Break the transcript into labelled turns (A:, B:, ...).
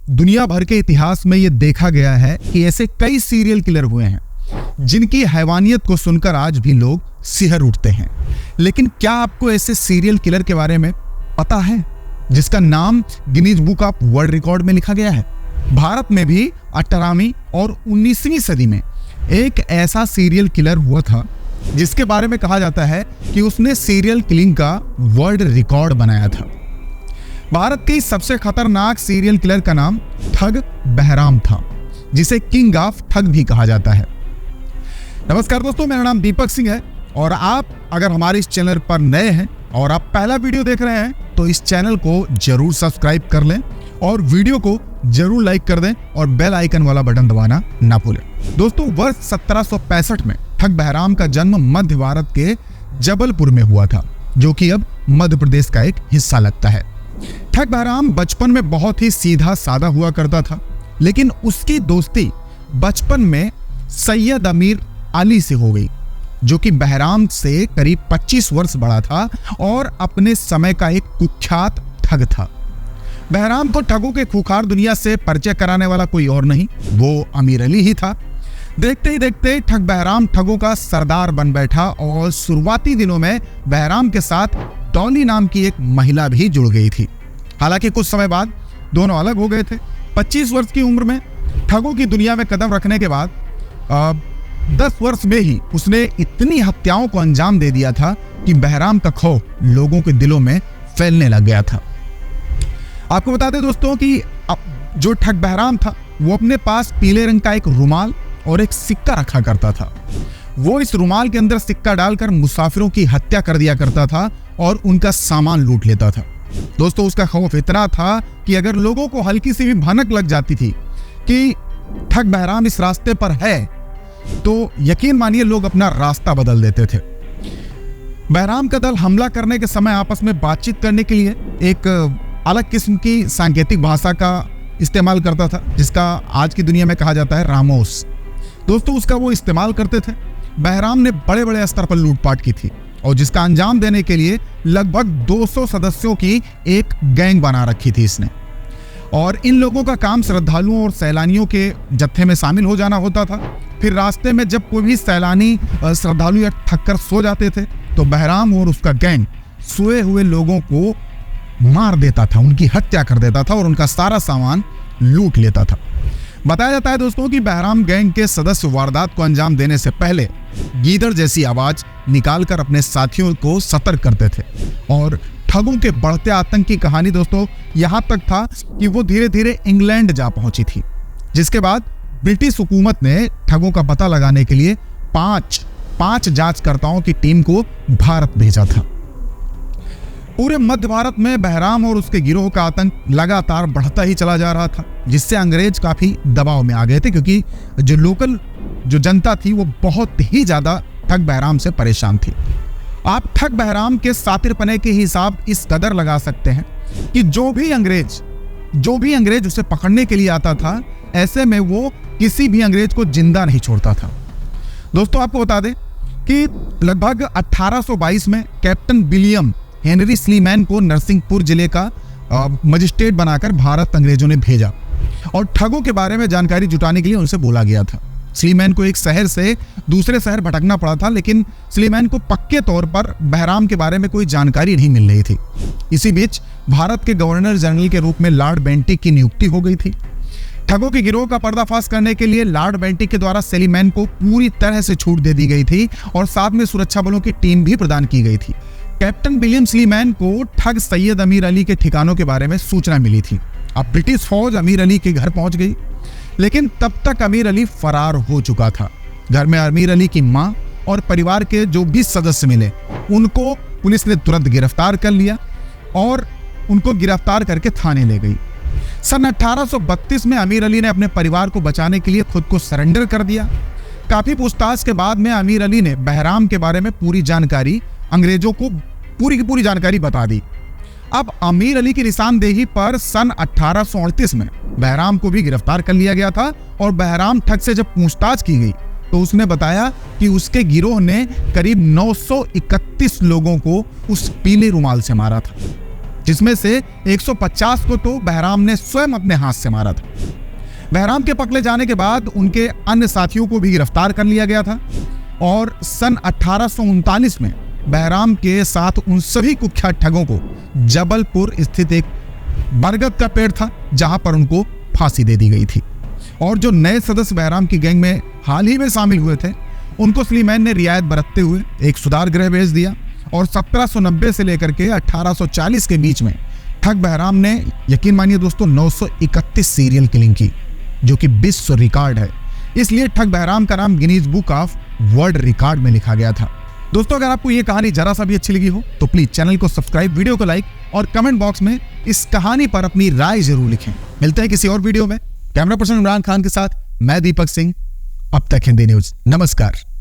A: दुनिया भर के इतिहास में यह देखा गया है कि ऐसे कई सीरियल किलर हुए हैं जिनकी हैवानियत को सुनकर आज भी लोग सिहर उठते हैं। लेकिन क्या आपको ऐसे सीरियल किलर के बारे में पता है जिसका नाम Guinness book of world record में लिखा गया है? भारत में भी 18वीं और 19वीं सदी में एक ऐसा सीरियल किलर हुआ था जिसके बारे में कहा जाता है कि उसने सीरियल किलिंग का वर्ल्ड रिकॉर्ड बनाया था। भारत के सबसे खतरनाक सीरियल किलर का नाम ठग बहराम था, जिसे किंग ऑफ ठग भी कहा जाता है। नमस्कार दोस्तों, मेरा नाम दीपक सिंह है और आप अगर हमारे इस चैनल पर नए हैं और आप पहला वीडियो देख रहे हैं तो इस चैनल को जरूर सब्सक्राइब कर लें और वीडियो को जरूर लाइक कर दें और बेल आइकन वाला बटन दबाना ना भूलें। दोस्तों, वर्ष 1765 में ठग बहराम का जन्म मध्य भारत के जबलपुर में हुआ था, जो कि अब मध्य प्रदेश का एक हिस्सा लगता है। ठग बहराम बचपन में बहुत ही सीधा साधा हुआ करता था, लेकिन उसकी दोस्ती बचपन में सैयद अमीर अली से हो गई, जो कि बहराम से करीब 25 वर्ष बड़ा था और अपने समय का एक कुख्यात ठग था। बहराम को ठगों के खूंखार दुनिया से परिचय कराने वाला कोई और नहीं, वो अमीर अली ही था। देखते ही देखते ठग बहराम ठगों का सरदार बन बैठा और शुरुआती दिनों में बहराम के साथ डॉली नाम की एक महिला भी जुड़ गई थी। हालांकि कुछ समय बाद दोनों अलग हो गए थे। 25 वर्ष की उम्र में ठगों की दुनिया में कदम रखने के बाद 10 वर्ष में ही उसने इतनी हत्याओं को अंजाम दे दिया था कि बहराम का खौफ लोगों के दिलों में फैलने लग गया था। आपको बता दें दोस्तों कि जो ठग बहराम था वो अपने पास पीले रंग का एक रुमाल और एक सिक्का रखा करता था। वो इस रुमाल के अंदर सिक्का डालकर मुसाफिरों की हत्या कर दिया करता था और उनका सामान लूट लेता था। दोस्तों, उसका खौफ इतना था कि अगर लोगों को हल्की सी भी भनक लग जाती थी कि ठग बहराम इस रास्ते पर है, तो यकीन मानिए लोग अपना रास्ता बदल देते थे। बहराम का दल हमला करने के समय आपस में बातचीत करने के लिए एक अलग किस्म की सांकेतिक भाषा का इस्तेमाल करता था, जिसका आज की दुनिया में कहा जाता है रामोस। दोस्तों, उसका वो इस्तेमाल करते थे। बहराम ने बड़े बड़े स्तर पर लूटपाट की थी और जिसका अंजाम देने के लिए लगभग 200 सदस्यों की एक गैंग बना रखी थी इसने। और इन लोगों का काम श्रद्धालुओं और सैलानियों के जत्थे में शामिल हो जाना होता था। फिर रास्ते में जब कोई भी सैलानी श्रद्धालु या थक कर सो जाते थे तो बहराम और उसका गैंग सोए हुए लोगों को मार देता था, उनकी हत्या कर देता था और उनका सारा सामान लूट लेता था। बताया जाता है दोस्तों कि बहराम गैंग के सदस्य वारदात को अंजाम देने से पहले गीदड़ जैसी आवाज निकालकर अपने साथियों को सतर्क करते थे। और ठगों के बढ़ते आतंक की कहानी दोस्तों यहां तक था कि वो धीरे धीरे इंग्लैंड जा पहुंची थी, जिसके बाद ब्रिटिश हुकूमत ने ठगों का पता लगाने के लिए पांच जांचकर्ताओं की टीम को भारत भेजा था। पूरे मध्य भारत में बहराम और उसके गिरोह का आतंक लगातार बढ़ता ही चला जा रहा था, जिससे अंग्रेज काफी दबाव में आ गए थे, क्योंकि जो लोकल जनता थी वो बहुत ही ज्यादा ठग बहराम से परेशान थी। आप ठग बहराम के सातिरपने के हिसाब इस कदर लगा सकते हैं कि जो भी अंग्रेज उसे पकड़ने के लिए आता था, ऐसे में वो किसी भी अंग्रेज को जिंदा नहीं छोड़ता था। दोस्तों, आपको बता दें कि लगभग 1822 में कैप्टन विलियम हेनरी स्लीमैन को नरसिंहपुर जिले का मजिस्ट्रेट बनाकर भारत अंग्रेजों ने भेजा और ठगों के बारे में जानकारी जुटाने के लिए उनसे बोला गया था। स्लीमैन को एक शहर से दूसरे शहर भटकना पड़ा था, लेकिन स्लीमैन को पक्के तौर पर बहराम के बारे में कोई जानकारी नहीं मिल रही थी। इसी बीच भारत के गवर्नर जनरल के रूप में लॉर्ड बेंटिक की नियुक्ति हो गई थी। ठगों के गिरोह का पर्दाफाश करने के लिए लॉर्ड बेंटिक के द्वारा स्लीमैन को पूरी तरह से छूट दे दी गई थी और साथ में सुरक्षा बलों की टीम भी प्रदान की गई थी। कैप्टन विलियम स्लीमैन को ठग सैयद अमीर अली के ठिकानों के बारे में सूचना मिली थी। अब ब्रिटिश फौज अमीर अली के घर पहुंच गई, लेकिन तब तक अमीर अली फरार हो चुका था। घर में अमीर अली की मां और परिवार के जो भी सदस्य मिले उनको पुलिस ने तुरंत गिरफ्तार कर लिया और उनको गिरफ्तार करके थाने ले गई। सन 1832 में अमीर अली ने अपने परिवार को बचाने के लिए खुद को सरेंडर कर दिया। काफी पूछताछ के बाद में अमीर अली ने बहराम के बारे में पूरी जानकारी अंग्रेजों को पूरी की पूरी जानकारी बता दी। अब अमीर अली की निशानदेही पर सन 1838 में बहराम को भी गिरफ्तार कर लिया गया था और बहराम ठग से जब पूछताछ की गई तो उसने बताया कि उसके गिरोह ने करीब 931 लोगों को उस पीले रुमाल से मारा था। जिसमें से 150 को तो बहराम ने स्वयं अपने हाथ से मारा था। बहराम के पकड़े जाने के बाद उनके अन्य साथियों को भी गिरफ्तार कर लिया गया था और सन 1839 में बहराम के साथ उन सभी कुख्यात ठगों को जबलपुर स्थित एक बरगद का पेड़ था जहां पर उनको फांसी दे दी गई थी। और जो नए सदस्य बहराम की गैंग में हाल ही में शामिल हुए थे उनको सुलेमान ने रियायत बरतते हुए एक सुधार गृह भेज दिया और 1790 से लेकर के 1840 के बीच में ठग बहराम ने, यकीन मानिए दोस्तों, 931 सीरियल किलिंग की, जो कि विश्व रिकॉर्ड है। इसलिए ठग बहराम का नाम Guinness book of world record में लिखा गया था। दोस्तों, अगर आपको ये कहानी जरा सा भी अच्छी लगी हो तो प्लीज चैनल को सब्सक्राइब, वीडियो को लाइक और कमेंट बॉक्स में इस कहानी पर अपनी राय जरूर लिखें। मिलते हैं किसी और वीडियो में। कैमरा पर्सन इमरान खान के साथ मैं दीपक सिंह। अब तक हिंदी न्यूज। नमस्कार।